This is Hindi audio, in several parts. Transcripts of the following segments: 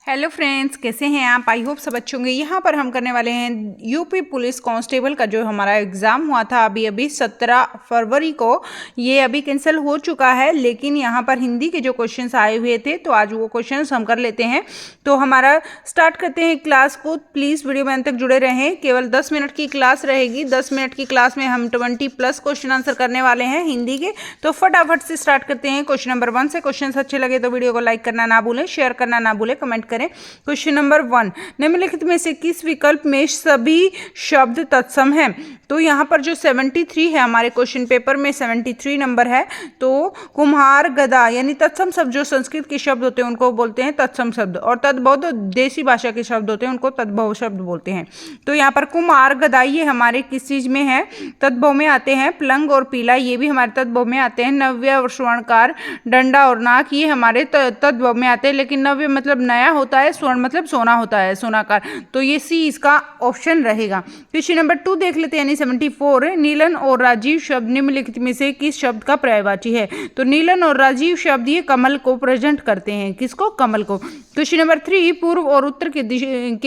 हेलो फ्रेंड्स, कैसे हैं आप? आई होप सब अच्छे होंगे। यहाँ पर हम करने वाले हैं यूपी पुलिस कांस्टेबल का जो हमारा एग्ज़ाम हुआ था अभी 17 फरवरी को। ये अभी कैंसिल हो चुका है, लेकिन यहाँ पर हिंदी के जो क्वेश्चंस आए हुए थे तो आज वो क्वेश्चंस हम कर लेते हैं। तो हमारा स्टार्ट करते हैं क्लास को। प्लीज़ वीडियो में अंत तक जुड़े रहें। केवल 10 मिनट की क्लास रहेगी। 10 मिनट की क्लास में हम 20+ क्वेश्चन आंसर करने वाले हैं हिंदी के। तो फटाफट से स्टार्ट करते हैं क्वेश्चन नंबर 1 से। क्वेश्चन अच्छे लगे तो वीडियो को लाइक करना ना भूलें, शेयर करना ना भूलें, कमेंट करें। क्वेश्चन नंबर 1, निम्नलिखित में से किस विकल्प में सभी शब्द तत्सम हैं? तो यहाँ पर जो 73 है हमारे क्वेश्चन पेपर में 73 नंबर है। तो कुम्हार, गदा यानी तत्सम शब्द जो संस्कृत के शब्द होते हैं उनको बोलते हैं तत्सम शब्द, और तद्भव तो देसी भाषा के शब्द होते हैं उनको तद्भव शब्द बोलते हैं। तो यहाँ पर कुम्हार, गदा ये हमारे किस चीज में है? तद्भव में आते हैं। प्लंग और पीला ये भी हमारे तद्भव में आते हैं। नव्य और स्वर्णकार, डंडा और नाक ये हमारे तद्भव में आते हैं। लेकिन नव्य मतलब नया होता है, स्वर्ण मतलब सोना होता है, सोनाकार। तो ये सी इसका ऑप्शन रहेगा। क्वेश्चन नंबर 2 देख लेते हैं, यानी 74। नीलन और राजीव शब्द निम्नलिखित में से किस शब्द का पर्यायवाची है? तो नीलन और राजीव शब्द ये कमल को प्रेजेंट करते हैं। किसको? कमल को। क्वेश्चन नंबर 3, पूर्व और उत्तर के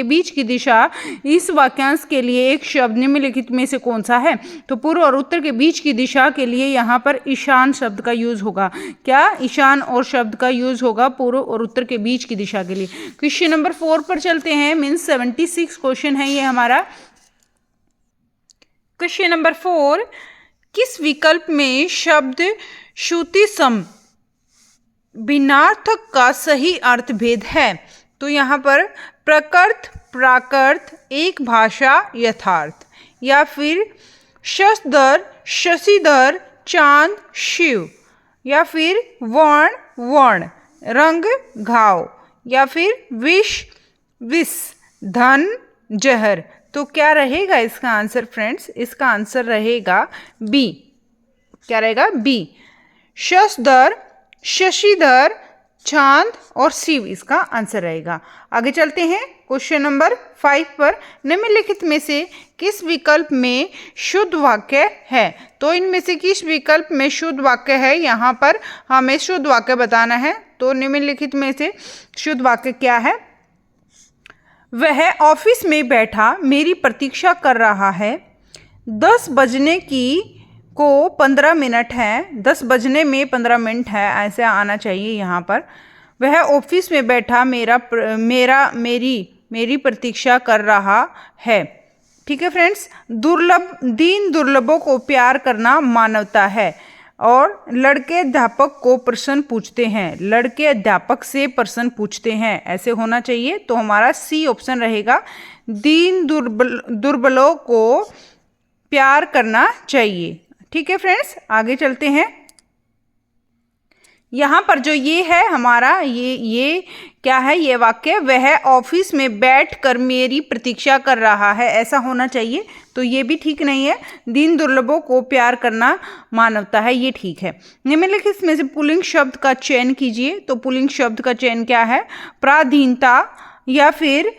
बीच की दिशा इस वाक्यांश के लिए एक शब्द निम्नलिखित में से कौन सा है? तो पूर्व और उत्तर के बीच की दिशा के लिए यहाँ पर ईशान शब्द का यूज होगा। क्या? ईशान और शब्द का यूज होगा पूर्व और उत्तर के बीच की दिशा के लिए। क्वेश्चन नंबर 4 पर चलते हैं। मीन्स 76 क्वेश्चन है ये हमारा। क्वेश्चन नंबर 4, किस विकल्प में शब्द श्रुति सम भिन्नार्थक का सही अर्थ भेद है? तो यहाँ पर प्रकृत, प्राकृत, एक भाषा, यथार्थ, या फिर शशधर, शशिधर, चांद, शिव, या फिर वर्ण, वर्ण, रंग, घाव, या फिर विष, विष, धन, जहर। तो क्या रहेगा इसका आंसर फ्रेंड्स? इसका आंसर रहेगा बी। क्या रहेगा? बी। शशधर, शशिधर, चांद और शिव इसका आंसर रहेगा। आगे चलते हैं क्वेश्चन नंबर 5 पर। निम्नलिखित में से किस विकल्प में शुद्ध वाक्य है? तो इनमें से किस विकल्प में शुद्ध वाक्य है? यहाँ पर हमें शुद्ध वाक्य बताना है। तो निम्नलिखित में से शुद्ध वाक्य क्या है? वह ऑफिस में बैठा मेरी प्रतीक्षा कर रहा है। 10 बजने को 15 मिनट है। 10 बजने में 15 मिनट है, ऐसे आना चाहिए यहाँ पर। वह ऑफिस में बैठा मेरी प्रतीक्षा कर रहा है। ठीक है फ्रेंड्स। दुर्लभ, दीन दुर्लभों को प्यार करना मानवता है। और लड़के अध्यापक को प्रश्न पूछते हैं। लड़के अध्यापक से प्रश्न पूछते हैं, ऐसे होना चाहिए। तो हमारा सी ऑप्शन रहेगा। दीन दुर्बलों को प्यार करना चाहिए। ठीक है फ्रेंड्स, आगे चलते हैं। यहाँ पर जो ये है हमारा, ये क्या है? ये वाक्य वह ऑफिस में बैठकर मेरी प्रतीक्षा कर रहा है, ऐसा होना चाहिए। तो ये भी ठीक नहीं है। दीन दुर्लभों को प्यार करना मानवता है, ये ठीक है। निम्नलिखित में से पुल्लिंग शब्द का चयन कीजिए। तो पुल्लिंग शब्द का चयन क्या है? पराधीनता, या फिर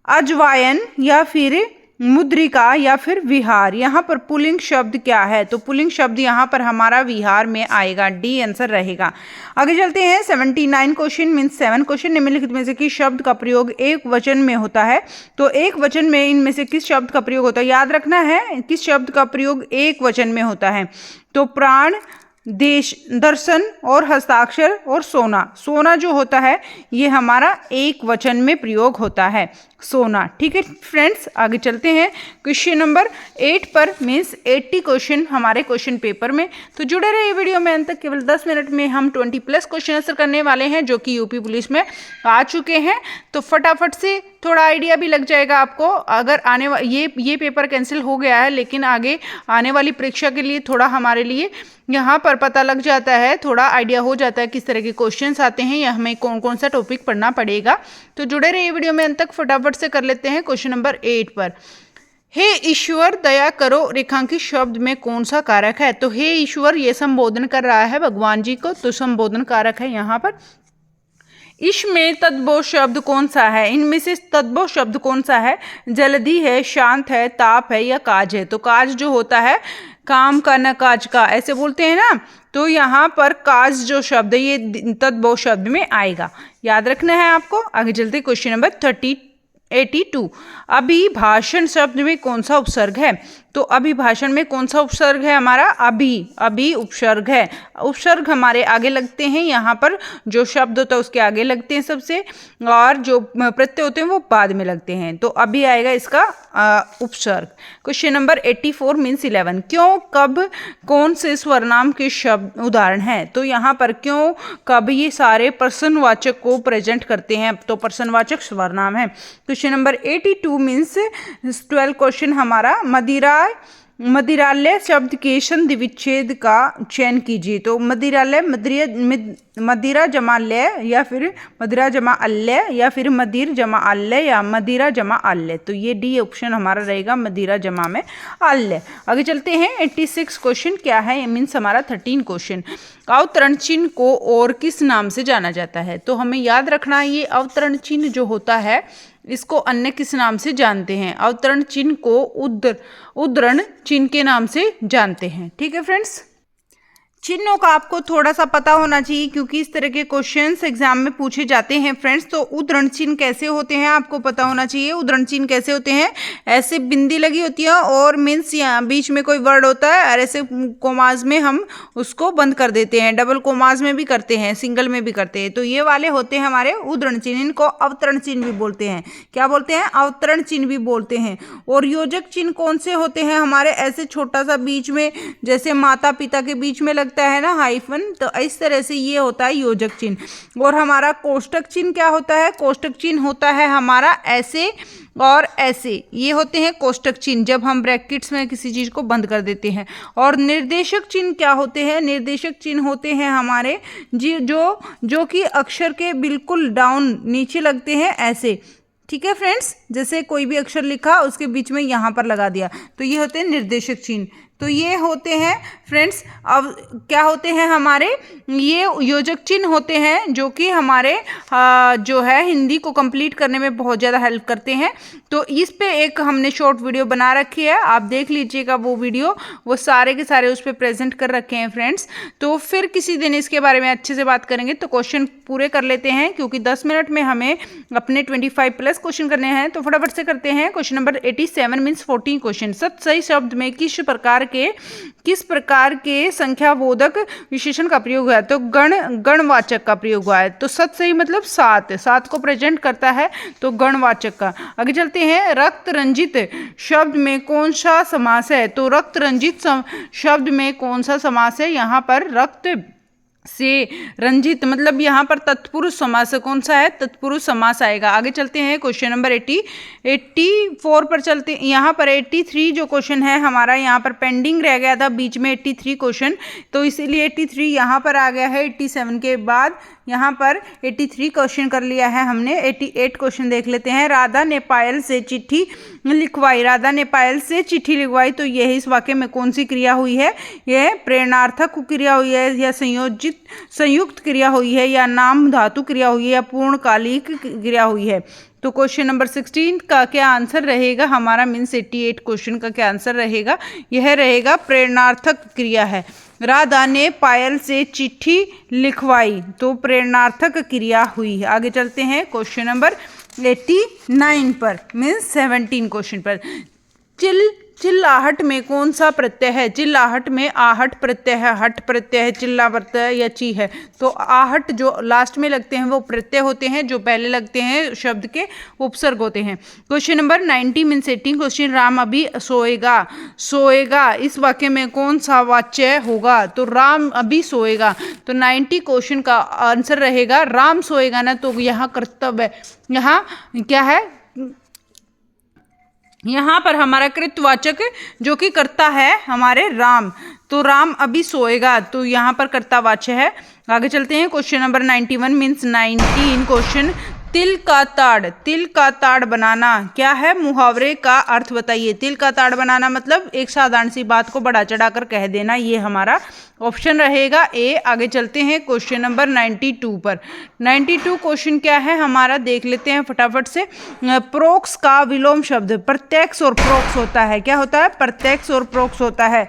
अजवायन, या फिर मुद्रिका, या फिर विहार। यहाँ पर पुल्लिंग शब्द क्या है? तो पुल्लिंग शब्द यहाँ पर हमारा विहार में आएगा। डी आंसर रहेगा। आगे चलते हैं 79 क्वेश्चन। Means 7 question. निम्नलिखित में से किस शब्द का प्रयोग एक वचन में होता है? तो एक वचन में इनमें से किस शब्द का प्रयोग होता है? याद रखना है किस शब्द का प्रयोग एक वचन में होता है। तो प्राण, देश, दर्शन और हस्ताक्षर और सोना। सोना जो होता है ये हमारा एक वचन में प्रयोग होता है, सोना। ठीक है फ्रेंड्स, आगे चलते हैं क्वेश्चन नंबर 8 पर। मीन्स 80 क्वेश्चन हमारे क्वेश्चन पेपर में। तो जुड़े रहिए वीडियो में अंत तक। केवल 10 मिनट में हम 20+ क्वेश्चन आंसर करने वाले हैं जो कि यूपी पुलिस में आ चुके हैं। तो फटाफट से थोड़ा आइडिया भी लग जाएगा आपको। अगर ये पेपर कैंसिल हो गया है, लेकिन आगे आने वाली परीक्षा के लिए थोड़ा हमारे लिए यहाँ पर पता लग जाता है, थोड़ा आइडिया हो जाता है किस तरह के क्वेश्चंस आते हैं या हमें कौन कौन सा टॉपिक पढ़ना पड़ेगा। तो जुड़े रहिए वीडियो में अंत तक। फटाफट से कर लेते हैं क्वेश्चन नंबर 8 पर। हे ईश्वर दया करो रेखांकित शब्द में कौन सा कारक है? तो हे ईश्वर ये संबोधन कर रहा है भगवान जी को, तो संबोधन कारक है यहाँ पर। इसमें तद्भव शब्द कौन सा है? इनमें से तद्भव शब्द कौन सा है? जल्दी है, शांत है, ताप है, या काज है? तो काज जो होता है काम का न काज का, ऐसे बोलते हैं ना, तो यहाँ पर काज जो शब्द है ये तद्भव शब्द में आएगा, याद रखना है आपको। आगे चलते क्वेश्चन नंबर 82। अभिभाषण शब्द में कौन सा उपसर्ग है? तो अभिभाषण में कौन सा उपसर्ग है हमारा? अभी उपसर्ग है। उपसर्ग हमारे आगे लगते हैं, यहाँ पर जो शब्द होता है उसके आगे लगते हैं सबसे, और जो प्रत्यय होते हैं वो बाद में लगते हैं, तो अभी आएगा इसका उपसर्ग। Question number 84 means 11। क्यों, कब, कौन से स्वरनाम के शब्द उदाहरण हैं? तो यहाँ पर क्यों, कब ये सारे प्रश्नवाचक को प्रेजेंट करते हैं, तो प्रश्नवाचक स्वरनाम है। क्वेश्चन नंबर 82 मीन्स 12 क्वेश्चन हमारा मदिरालय शब्द के संधि विच्छेद का चयन कीजिए। तो मदिरालय, मदिरा जमा लय, या फिर मदिरा जमा अल्य, या फिर मदिर जमा अल्य, या मदिरा जमा अल्य। तो ये डी ऑप्शन हमारा रहेगा, मदिरा जमा में अल्य। आगे चलते हैं 86 क्वेश्चन क्या है, मीन्स हमारा 13 क्वेश्चन। अवतरण चिन्ह को और किस नाम से जाना जाता है? तो हमें याद रखना, ये अवतरण चिन्ह जो होता है इसको अन्य किस नाम से जानते हैं? अवतरण चिन्ह को उद्धरण चिन्ह के नाम से जानते हैं। ठीक है फ्रेंड्स, चिन्हों का आपको थोड़ा सा पता होना चाहिए क्योंकि इस तरह के क्वेश्चंस एग्जाम में पूछे जाते हैं फ्रेंड्स। तो उद्धरण चिन्ह कैसे होते हैं आपको पता होना चाहिए। उद्धरण चिन्ह कैसे होते हैं? ऐसे बिंदी लगी होती है और मीन्स यहाँ बीच में कोई वर्ड होता है और ऐसे कोमाज में हम उसको बंद कर देते हैं, डबल कोमाज में भी करते हैं, सिंगल में भी करते हैं। तो ये वाले होते हैं हमारे उद्धरण चिन्ह, इनको अवतरण चिन्ह भी बोलते हैं। क्या बोलते हैं? अवतरण चिन्ह भी बोलते हैं। और योजक चिन्ह कौन से होते हैं हमारे? ऐसे छोटा सा बीच में, जैसे माता पिता के बीच में है ना हाइफन, तो इस तरह से ये होता है योजक चिन्ह। और हमारा कोष्टक चिन्ह क्या होता है? कोष्टक चिन्ह होता है हमारा ऐसे और ऐसे, ये होते हैं कोष्टक चिन्ह, जब हम ब्रैकेट्स में किसी चीज को बंद कर देते हैं। और निर्देशक चिन्ह क्या होते हैं? निर्देशक चिन्ह होते हैं हमारे जो कि अक्षर के बिल्कुल डाउन नीचे लगते हैं ऐसे। ठीक है फ्रेंड्स, जैसे कोई भी अक्षर लिखा उसके बीच में यहाँ पर लगा दिया, तो ये होते हैं निर्देशक चिन्ह। तो ये होते हैं फ्रेंड्स, अब क्या होते हैं हमारे? ये योजक चिन्ह होते हैं जो कि हमारे जो है हिंदी को कंप्लीट करने में बहुत ज़्यादा हेल्प करते हैं। तो इस पे एक हमने शॉर्ट वीडियो बना रखी है, आप देख लीजिएगा वो वीडियो, वो सारे के सारे उस पर प्रेजेंट कर रखे हैं फ्रेंड्स। तो फिर किसी दिन इसके बारे में अच्छे से बात करेंगे। तो क्वेश्चन पूरे कर लेते हैं क्योंकि 10 मिनट में हमें अपने 25+ क्वेश्चन करने हैं, तो फटाफट से करते हैं। Question number 87 means 14 question. सही शब्द में किस प्रकार के संख्याबोधक विशेषण का प्रयोग हुआ है? तो गणवाचक का प्रयोग हुआ है। तो सही मतलब 7 को प्रेजेंट करता है, तो गणवाचक का। आगे चलते हैं, रक्त रंजित शब्द में कौन सा समास है? तो रक्त रंजित शब्द में कौन सा समास है? यहाँ पर रक्त से रंजित मतलब यहाँ पर तत्पुरुष समास कौन सा है? तत्पुरुष समास आएगा। आगे चलते हैं क्वेश्चन नंबर 84 पर चलते हैं। यहाँ पर 83 जो क्वेश्चन है हमारा, यहाँ पर पेंडिंग रह गया था बीच में 83 क्वेश्चन, तो इसीलिए 83 यहाँ पर आ गया है। 87 के बाद यहाँ पर 83 क्वेश्चन कर लिया है हमने। 88 क्वेश्चन देख लेते हैं। राधा ने पायल से चिट्ठी लिखवाई। राधा ने पायल से चिट्ठी लिखवाई, तो यह इस वाक्य में कौन सी क्रिया हुई है? यह प्रेरणार्थक क्रिया हुई है, या संयुक्त क्रिया हुई है, या नाम धातु क्रिया हुई है, या पूर्णकालिक क्रिया हुई है? तो क्वेश्चन नंबर 16 का क्या आंसर रहेगा हमारा? मीन्स 88 क्वेश्चन का क्या आंसर रहेगा? यह रहेगा प्रेरणार्थक क्रिया है। राधा ने पायल से चिट्ठी लिखवाई, तो प्रेरणार्थक क्रिया हुई। आगे चलते हैं क्वेश्चन नंबर 89 पर, मीन्स 17 क्वेश्चन पर। चिल्लाहट में कौन सा प्रत्यय है? चिल्लाहट में आहट प्रत्यय है, हट प्रत्यय है, चिल्ला प्रत्यय है, या ची है। तो आहट जो लास्ट में लगते हैं वो प्रत्यय होते हैं, जो पहले लगते हैं शब्द के उपसर्ग होते हैं। Question number 90 means 18 question. Ram अभी सोएगा इस वाक्य में कौन सा वाच्य होगा? तो राम अभी सोएगा, तो 90 क्वेश्चन का आंसर रहेगा राम सोएगा ना, तो यहाँ कर्तव्य, यहाँ क्या है? यहाँ पर हमारा कृतवाचक जो कि करता है हमारे राम, तो राम अभी सोएगा, तो यहाँ पर कर्तावाच्य है। आगे चलते हैं क्वेश्चन नंबर 91 मीन्स 19 क्वेश्चन। तिल का ताड़ बनाना क्या है? मुहावरे का अर्थ बताइए। तिल का ताड़ बनाना मतलब एक साधारण सी बात को बढ़ा चढ़ाकर कह देना, ये हमारा ऑप्शन रहेगा ए। आगे चलते हैं क्वेश्चन नंबर 92 पर। 92 क्वेश्चन क्या है हमारा, देख लेते हैं फटाफट से। प्रोक्स का विलोम शब्द प्रत्यक्ष और प्रोक्स होता है। क्या होता है? प्रत्यक्ष और प्रोक्स होता है।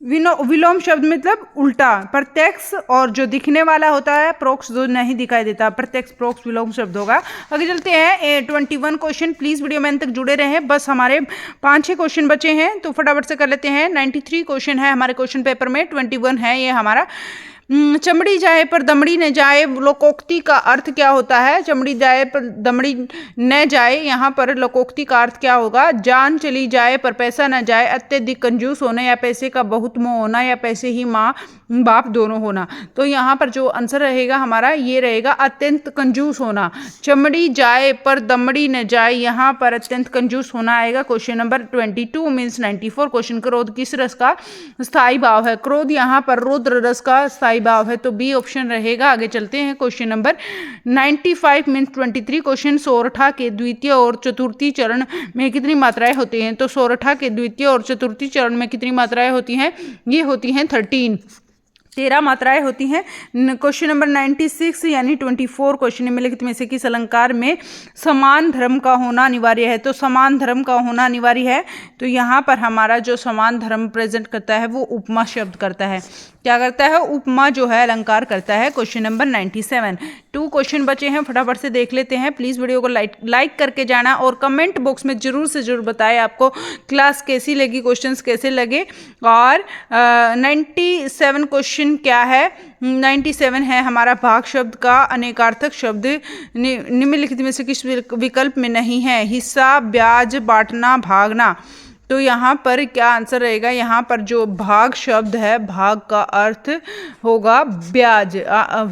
विलोम शब्द मतलब उल्टा, प्रत्यक्ष और जो दिखने वाला होता है, प्रोक्ष जो नहीं दिखाई देता, प्रत्यक्ष प्रोक्ष विलोम शब्द होगा। आगे चलते हैं 21 क्वेश्चन। प्लीज वीडियो में अंत तक जुड़े रहें। बस हमारे 5-6 क्वेश्चन बचे हैं तो फटाफट से कर लेते हैं। 93 क्वेश्चन है हमारे क्वेश्चन पेपर में, 21 है ये हमारा। चमड़ी जाए पर दमड़ी न जाए, लोकोक्ति का अर्थ क्या होता है? चमड़ी जाए पर दमड़ी न जाए, यहाँ पर लोकोक्ति का अर्थ क्या होगा? जान चली जाए पर पैसा न जाए, अत्यधिक कंजूस होना या पैसे का बहुत मोह होना या पैसे ही माँ बाप दोनों होना। तो यहाँ पर जो आंसर रहेगा हमारा ये रहेगा अत्यंत कंजूस होना। चमड़ी जाए पर दमड़ी न जाए, यहाँ पर अत्यंत कंजूस होना आएगा। Question number 22 means 94 question. क्रोध किस रस का स्थायी भाव है? क्रोध यहाँ पर रौद्र रस का स्थायी भाव है, तो बी ऑप्शन रहेगा। आगे चलते हैं क्वेश्चन नंबर 95 मीन्स 23 क्वेश्चन। सोरठा के द्वितीय और चतुर्थी चरण में कितनी मात्राएं होती हैं? तो सोरठा के द्वितीय और चतुर्थी चरण में कितनी मात्राएं होती हैं? ये होती हैं 13 मात्राएं होती हैं। क्वेश्चन नंबर 96 यानी 24 क्वेश्चन निम्नलिखित में से किस अलंकार में समान धर्म का होना अनिवार्य है? तो समान धर्म का होना अनिवार्य है, तो यहाँ पर हमारा जो समान धर्म प्रेजेंट करता है वो उपमा शब्द करता है। क्या करता है? उपमा जो है अलंकार करता है। Question number 97। 2 क्वेश्चन बचे हैं, फटाफट से देख लेते हैं। प्लीज़ वीडियो को लाइक करके जाना और कमेंट बॉक्स में जरूर से जरूर बताएं आपको क्लास कैसी लगी, क्वेश्चंस कैसे लगे। और 97 क्वेश्चन क्या है? 97 है हमारा भाग शब्द का अनेकार्थक शब्द निम्नलिखित में से किस विकल्प में नहीं है? हिस्सा, ब्याज, बांटना, भागना। तो यहाँ पर क्या आंसर रहेगा? यहाँ पर जो भाग शब्द है, भाग का अर्थ होगा ब्याज,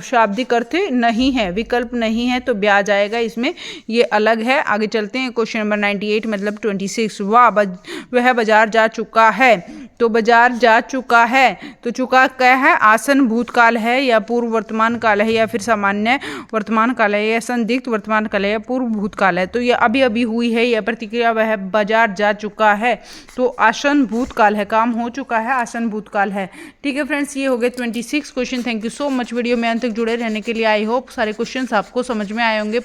शाब्दिक अर्थ नहीं है, विकल्प नहीं है, तो ब्याज आएगा इसमें, ये अलग है। आगे चलते हैं क्वेश्चन नंबर 98 मतलब 26। वह बाजार जा चुका है, तो बाजार जा चुका है, तो चुका क्या है? आसन भूतकाल है या पूर्व वर्तमान काल है या फिर सामान्य वर्तमान काल है या संदिग्ध वर्तमान काल है या पूर्व भूतकाल है? तो ये अभी अभी हुई है यह प्रतिक्रिया, वह बाजार जा चुका है, तो आसन भूतकाल है, काम हो चुका है, आसन भूतकाल है। ठीक है फ्रेंड्स, ये हो गए 26 question. Thank you so much video में अंत तक जुड़े रहने के लिए। आई होप सारे क्वेश्चंस आपको समझ में आए होंगे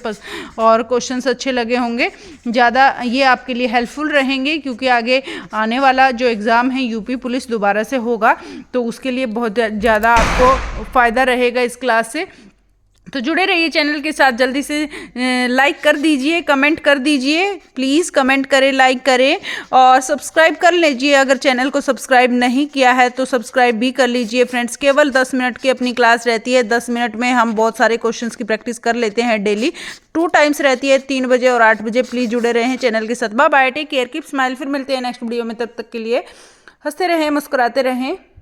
और क्वेश्चंस अच्छे लगे होंगे। ज़्यादा ये आपके लिए हेल्पफुल रहेंगे क्योंकि आगे आने वाला जो एग्ज़ाम है यूपी पुलिस दोबारा से होगा, तो उसके लिए बहुत ज़्यादा आपको फ़ायदा रहेगा इस क्लास से। तो जुड़े रहिए चैनल के साथ। जल्दी से लाइक कर दीजिए, कमेंट कर दीजिए, प्लीज़ कमेंट करें, लाइक करें और सब्सक्राइब कर लीजिए। अगर चैनल को सब्सक्राइब नहीं किया है तो सब्सक्राइब भी कर लीजिए फ्रेंड्स। केवल 10 मिनट की अपनी क्लास रहती है, 10 मिनट में हम बहुत सारे क्वेश्चंस की प्रैक्टिस कर लेते हैं डेली। 2 टाइम्स रहती है, 3 बजे और 8 बजे। प्लीज़ जुड़े रहें चैनल के साथ। Bye bye, take care, keep smile. फिर मिलते हैं नेक्स्ट वीडियो में, तब तक के लिए हंसते रहें, मुस्कुराते रहें।